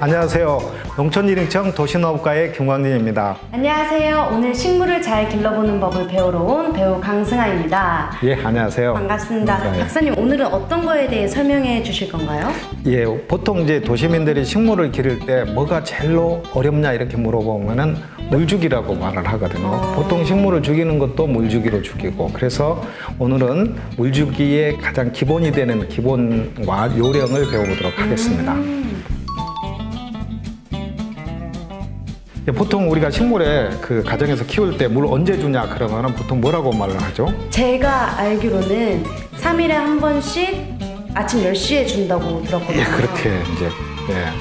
안녕하세요. 농촌진흥청 도시농업과의 김광진입니다. 안녕하세요. 오늘 식물을 잘 길러보는 법을 배우러 온 배우 강승아입니다. 예, 안녕하세요. 반갑습니다. 네. 박사님, 오늘은 어떤 거에 대해 설명해 주실 건가요? 예, 보통 이제 도시민들이 식물을 기를 때 뭐가 제일로 어렵냐 이렇게 물어보면은 물주기라고 말을 하거든요. 보통 식물을 죽이는 것도 물주기로 죽이고, 그래서 오늘은 물주기의 가장 기본이 되는 기본과 요령을 배워보도록 하겠습니다. 보통 우리가 식물에 그 가정에서 키울 때 물 언제 주냐 그러면은 보통 뭐라고 말을 하죠? 제가 알기로는 3일에 한 번씩 아침 10시에 준다고 들었거든요. 예, 그렇게 이제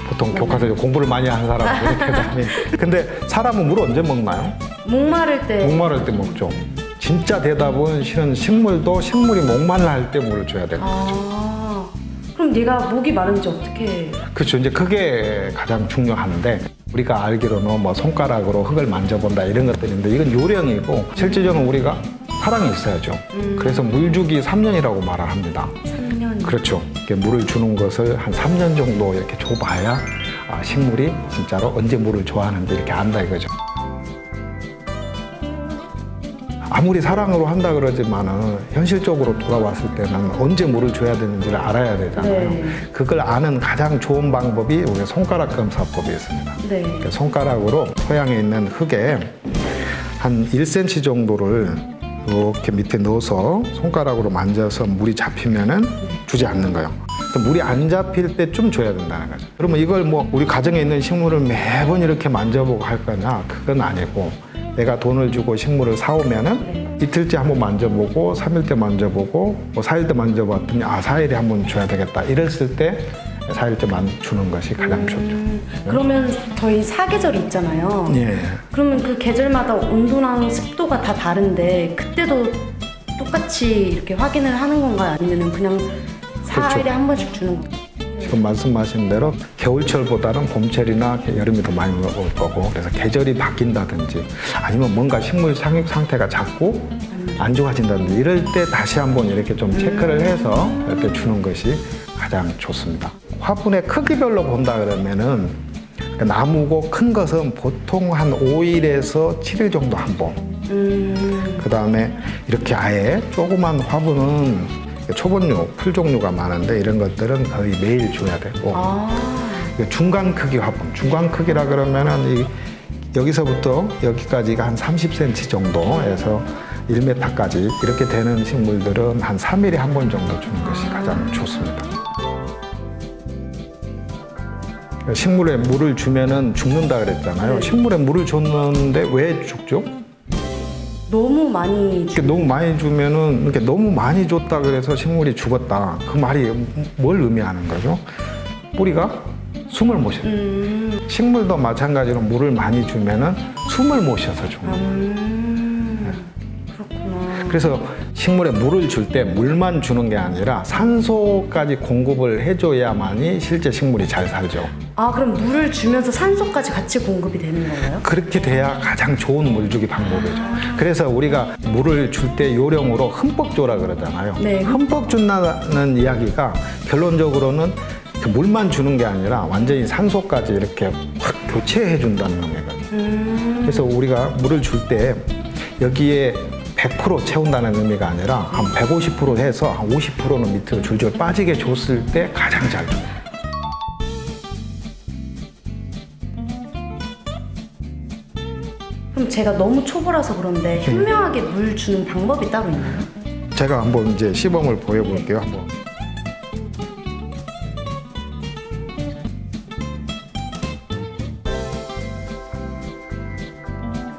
보통 교과서에 공부를 많이 한 사람은 그렇게 하면. 근데 사람은 물 언제 먹나요? 목마를 때. 목마를 때 먹죠. 진짜 대답은 실은 식물이 목말라 할 때 물을 줘야 됩니다. 그럼 얘가 목이 마른지 어떻게? 그렇죠. 이제 그게 가장 중요한데, 우리가 알기로는 뭐 손가락으로 흙을 만져본다 이런 것들인데, 이건 요령이고 실질적으로 우리가 사랑이 있어야죠. 그래서 물주기 3년이라고 말을 합니다. 3년. 그렇죠. 이렇게 물을 주는 것을 한 3년 정도 이렇게 줘봐야 식물이 진짜로 언제 물을 좋아하는지 이렇게 안다 이거죠. 아무리 사랑으로 한다 그러지만은 현실적으로 돌아왔을 때는 언제 물을 줘야 되는지를 알아야 되잖아요. 네. 그걸 아는 가장 좋은 방법이 우리 손가락 검사법이 있습니다. 네. 손가락으로 토양에 있는 흙에 한 1cm 정도를 이렇게 밑에 넣어서 손가락으로 만져서 물이 잡히면은 주지 않는 거예요. 물이 안 잡힐 때쯤 줘야 된다는 거죠. 그러면 이걸 뭐 우리 가정에 있는 식물을 매번 이렇게 만져보고 할 거냐? 그건 아니고, 내가 돈을 주고 식물을 사오면은 이틀째 한번 만져보고, 3일째 만져보고, 뭐 4일째 만져봤더니 4일에 한번 줘야 되겠다 이랬을 때 4일째만 주는 것이 가장 좋죠. 그러면 저희 사계절이 있잖아요. 예. 그러면 그 계절마다 온도랑 습도가 다 다른데 그때도 똑같이 이렇게 확인을 하는 건가요? 아니면 그냥 4일에 한 번씩 주는 건가요? 지금 말씀하신 대로 겨울철보다는 봄철이나 여름이 더 많이 올 거고, 그래서 계절이 바뀐다든지 아니면 뭔가 식물 상육 상태가 자꾸 안 좋아진다든지 이럴 때 다시 한번 이렇게 좀 체크를 해서 이렇게 주는 것이 가장 좋습니다. 화분의 크기별로 본다 그러면은 나무고 큰 것은 보통 한 5일에서 7일 정도 한 번. 그 다음에 이렇게 아예 조그만 화분은 초본류, 풀 종류가 많은데 이런 것들은 거의 매일 줘야 되고, 중간 크기 화분, 중간 크기라 그러면은 여기서부터 여기까지가 한 30cm 정도에서 1m까지 이렇게 되는 식물들은 한 3일에 한 번 정도 주는 것이 가장 좋습니다. 식물에 물을 주면은 죽는다 그랬잖아요. 네. 식물에 물을 줬는데 왜 죽죠? 너무 많이 이렇게 너무 많이 주면은, 이렇게 너무 많이 줬다 그래서 식물이 죽었다. 그 말이 뭘 의미하는 거죠? 뿌리가 숨을 못 쉬어요. 식물도 마찬가지로 물을 많이 주면은 숨을 못 쉬어서 죽는 거예요. 그렇구나. 그래서 식물에 물을 줄 때 물만 주는 게 아니라 산소까지 공급을 해줘야만이 실제 식물이 잘 살죠. 그럼 물을 주면서 산소까지 같이 공급이 되는 건가요? 그렇게 돼야 가장 좋은 물주기 방법이죠. 그래서 우리가 물을 줄 때 요령으로 흠뻑 줘라 그러잖아요. 네. 흠뻑 준다는 이야기가 결론적으로는 그 물만 주는 게 아니라 완전히 산소까지 이렇게 확 교체해 준다는 의미거든요. 그래서 우리가 물을 줄 때 여기에 100% 채운다는 의미가 아니라 한 150% 해서 한 50%는 밑으로 줄줄 빠지게 줬을 때 가장 잘 줘요. 그럼 제가 너무 초보라서 그런데 현명하게 물 주는 방법이 따로 있나요? 제가 한번 이제 시범을 보여볼게요. 한번.